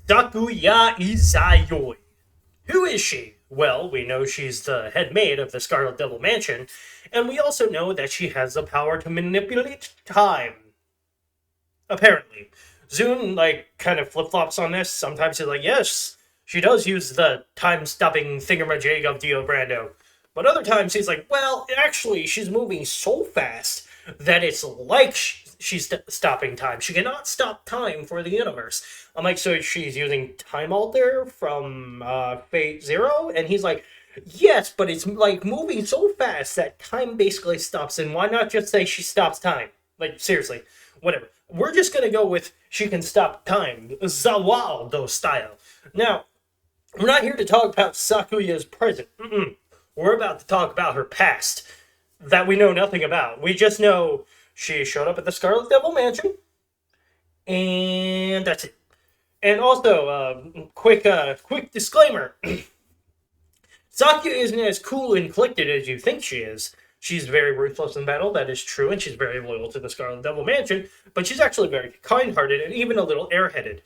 Sakuya Izayoi. Who is she? Well, we know she's the head maid of the Scarlet Devil Mansion, and we also know that she has the power to manipulate time. Apparently. Zune, kind of flip-flops on this. Sometimes he's like, yes, she does use the time-stopping thingamajig of Dio Brando. But other times he's like, well, actually, she's moving so fast that it's like she's stopping time. She cannot stop time for the universe. I'm like, so she's using Time Alter from Fate Zero? And he's like, yes, but it's like moving so fast that time basically stops. And why not just say she stops time? Like, seriously, whatever. We're just gonna go with she can stop time, Zawaldo style. Now, we're not here to talk about Sakuya's present. We're about to talk about her past that we know nothing about. We just know she showed up at the Scarlet Devil Mansion, and that's it. And also, quick disclaimer: Sakuya isn't as cool and collected as you think she is. She's very ruthless in battle, that is true, and she's very loyal to the Scarlet Devil Mansion, but she's actually very kind-hearted and even a little airheaded.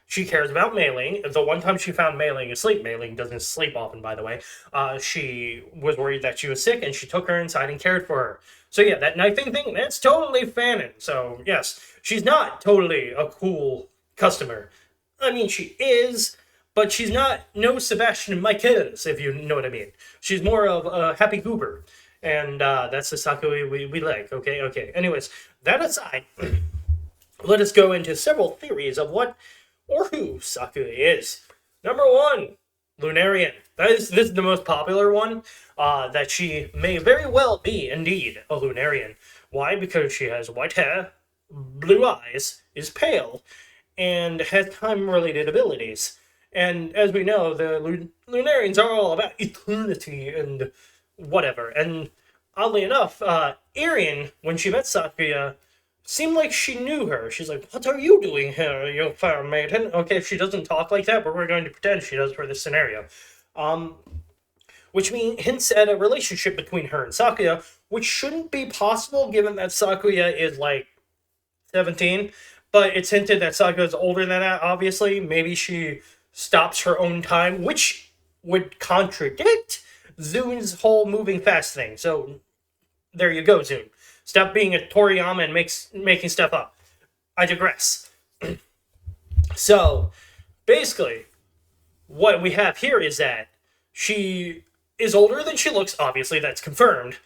She cares about Mei-Ling. The one time she found Mei-Ling asleep, Mei-Ling doesn't sleep often, by the way, she was worried that she was sick, and she took her inside and cared for her. So yeah, that knifing thing, that's totally fanon. So yes, she's not totally a cool customer. I mean, she is, but she's not no Sebastian Michaels, if you know what I mean. She's more of a happy goober. And that's the Sakuya we like. Okay. Anyways, that aside, let us go into several theories of what or who Sakuya is. Number one, Lunarian. This is the most popular one, that she may very well be indeed a Lunarian. Why? Because she has white hair, blue eyes, is pale, and has time-related abilities. And as we know, the Lunarians are all about eternity and whatever. And oddly enough, Arian, when she met Sakuya, seemed like she knew her. She's like, what are you doing here, you fair maiden? Okay, she doesn't talk like that, but we're going to pretend she does for this scenario. Which hints at a relationship between her and Sakuya, which shouldn't be possible given that Sakuya is like 17. But it's hinted that Sakuya is older than that, obviously. Maybe she stops her own time, which would contradict Zune's whole moving fast thing. So there you go, Zune. Stop being a Toriyama and making stuff up. I digress. So, basically, what we have here is that she is older than she looks, obviously, that's confirmed,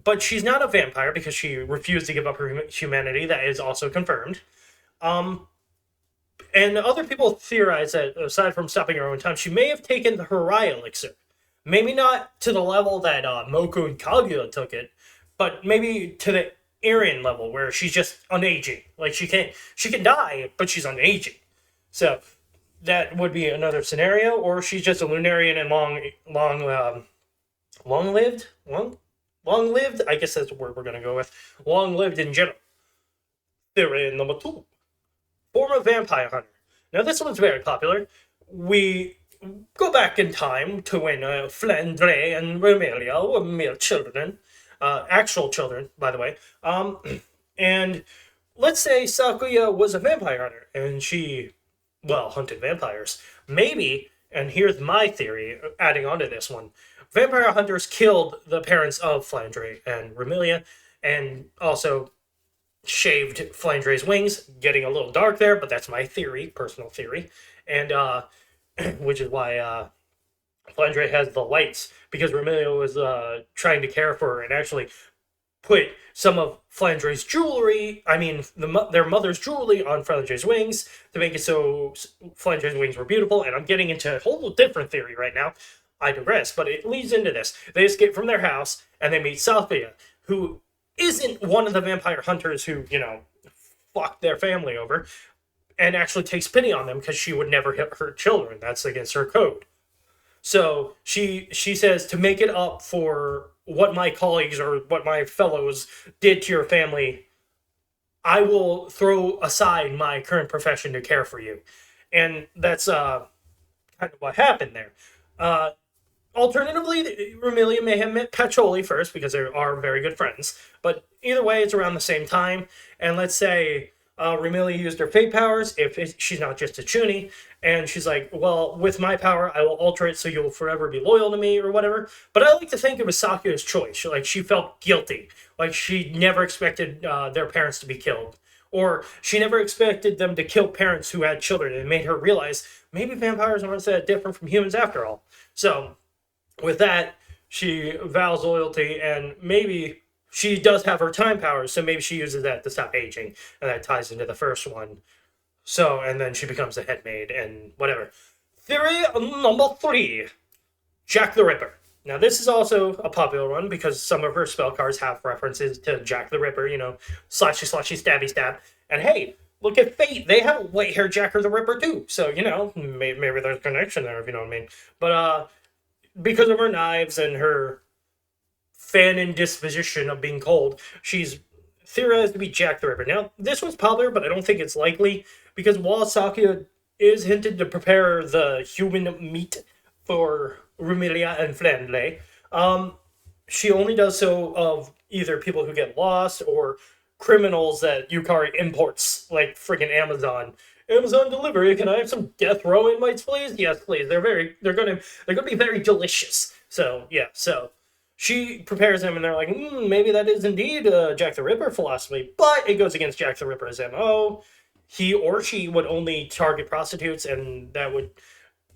but she's not a vampire because she refused to give up her humanity, that is also confirmed. And other people theorize that, aside from stopping her own time, she may have taken the Harai elixir. Maybe not to the level that Moku and Kaguya took it, but maybe to the Arian level where she's just unaging. Like she can die, but she's unaging. So that would be another scenario, or she's just a Lunarian and long-lived. I guess that's the word we're gonna go with. Long-lived in general. Theory number 2. Former vampire hunter. Now this one's very popular. We go back in time to when Flandre and Remilia were mere children. Actual children, by the way. And let's say Sakuya was a vampire hunter, and she, hunted vampires. Maybe, and here's my theory, adding on to this one, vampire hunters killed the parents of Flandre and Remilia, and also shaved Flandre's wings, getting a little dark there, but that's my theory, personal theory, and which is why Flandre has the lights, because Remilia was trying to care for her and actually put some of Flandre's jewelry, their mother's jewelry on Flandre's wings to make it so Flandre's wings were beautiful, and I'm getting into a whole different theory right now. I digress, but it leads into this. They escape from their house, and they meet Sakuya, who isn't one of the vampire hunters who, fucked their family over, and actually takes pity on them because she would never hurt children. That's against her code. So she says, to make it up for what my colleagues or what my fellows did to your family, I will throw aside my current profession to care for you. And that's kind of what happened there. Alternatively, Remilia may have met Pacioli first because they are very good friends. But either way, it's around the same time. And let's say Remilia used her fate powers if she's not just a chuny. And she's like, well, with my power, I will alter it so you'll forever be loyal to me or whatever. But I like to think it was Sakuya's choice. Like, she felt guilty. Like, she never expected their parents to be killed. Or she never expected them to kill parents who had children. And it made her realize maybe vampires aren't that different from humans after all. So, with that, she vows loyalty, and maybe she does have her time powers, so maybe she uses that to stop aging, and that ties into the first one. So, and then she becomes a Head Maid, and whatever. Theory number 3, Jack the Ripper. Now, this is also a popular one, because some of her spell cards have references to Jack the Ripper, slashy, slashy, stabby, stab. And hey, look at Fate, they have a white-haired Jack the Ripper, too. So, maybe there's a connection there, if you know what I mean. But, because of her knives and her feminine disposition of being cold, she's theorized to be Jack the Ripper. Now, this one's popular, but I don't think it's likely, because while Sakuya is hinted to prepare the human meat for Remilia and Flandre, she only does so of either people who get lost or criminals that Yukari imports, like friggin' Amazon. Amazon delivery, can I have some death row invites, please? Yes, please. They're gonna be very delicious. So yeah, so she prepares them, and they're like, maybe that is indeed Jack the Ripper philosophy, but it goes against Jack the Ripper's MO. He or she would only target prostitutes, and that would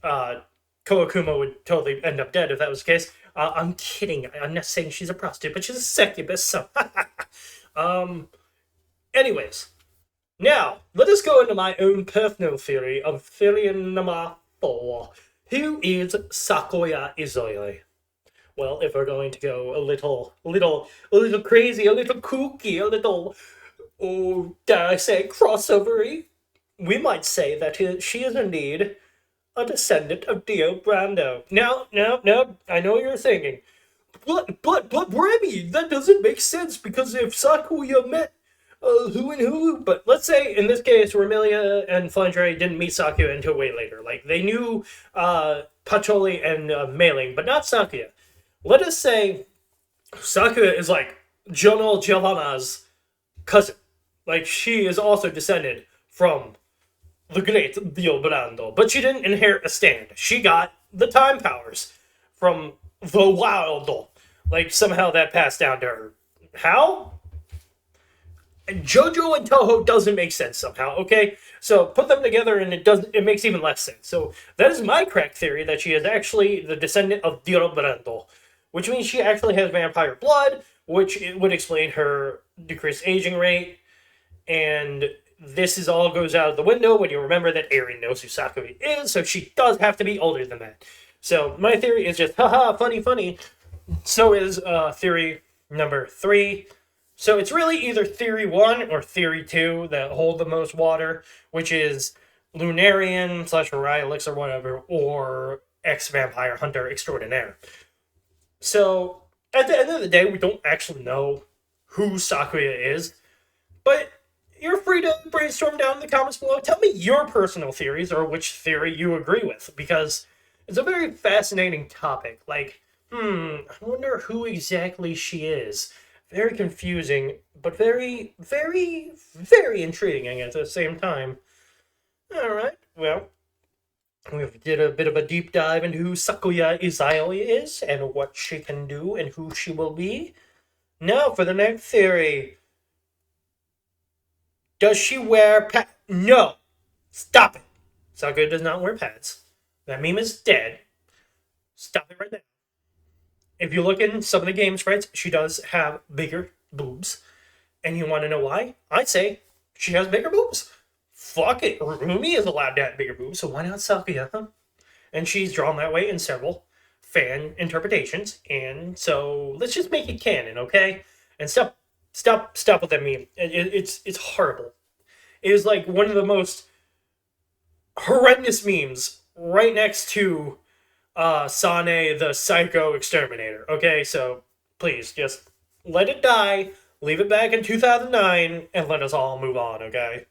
Koakuma would totally end up dead if that was the case. I'm kidding. I'm not saying she's a prostitute, but she's a succubus. So, anyways. Now, let us go into my own personal theory of theory number 4. Who is Sakuya Izayoi? Well, if we're going to go a little crazy, a little kooky, a little, dare I say, crossovery, we might say that she is indeed a descendant of Dio Brando. Now, I know what you're thinking, but Remy, that doesn't make sense, because if Sakuya met who and who, but let's say in this case Remilia and Flandre didn't meet Sakuya until way later. Like, they knew Pacholi and Mailing, but not Sakuya. Let us say Sakuya is like Jono Giovanna's cousin. Like, she is also descended from the great Dio Brando, but she didn't inherit a stand. She got the time powers from the Wild. Like, somehow that passed down to her. How? JoJo and Touhou doesn't make sense somehow, okay? So put them together and it makes even less sense. So that is my correct theory, that she is actually the descendant of Dio Brando, which means she actually has vampire blood, which would explain her decreased aging rate. And this all goes out of the window when you remember that Eri knows who Sakuya is, so she does have to be older than that. So my theory is just, haha, funny. So is theory number 3. So it's really either Theory 1 or Theory 2 that hold the most water, which is Lunarian / Rylix or whatever, or ex-vampire hunter extraordinaire. So, at the end of the day, we don't actually know who Sakuya is, but you're free to brainstorm down in the comments below. Tell me your personal theories, or which theory you agree with, because it's a very fascinating topic. Like, I wonder who exactly she is. Very confusing, but very, very, very intriguing at the same time. Alright, well, we did a bit of a deep dive into who Sakuya Izayoi is, and what she can do, and who she will be. Now for the next theory. Does she wear pads? No! Stop it! Sakuya does not wear pads. That meme is dead. Stop it right now. If you look in some of the game sprites, she does have bigger boobs. And you want to know why? I'd say she has bigger boobs. Fuck it. Rumi is allowed to have bigger boobs, so why not Sakuya? Huh? And she's drawn that way in several fan interpretations. And so let's just make it canon, okay? And stop with that meme. It's horrible. It is like one of the most horrendous memes right next to Sane the Psycho Exterminator. Okay, so please just let it die, leave it back in 2009, and let us all move on, okay?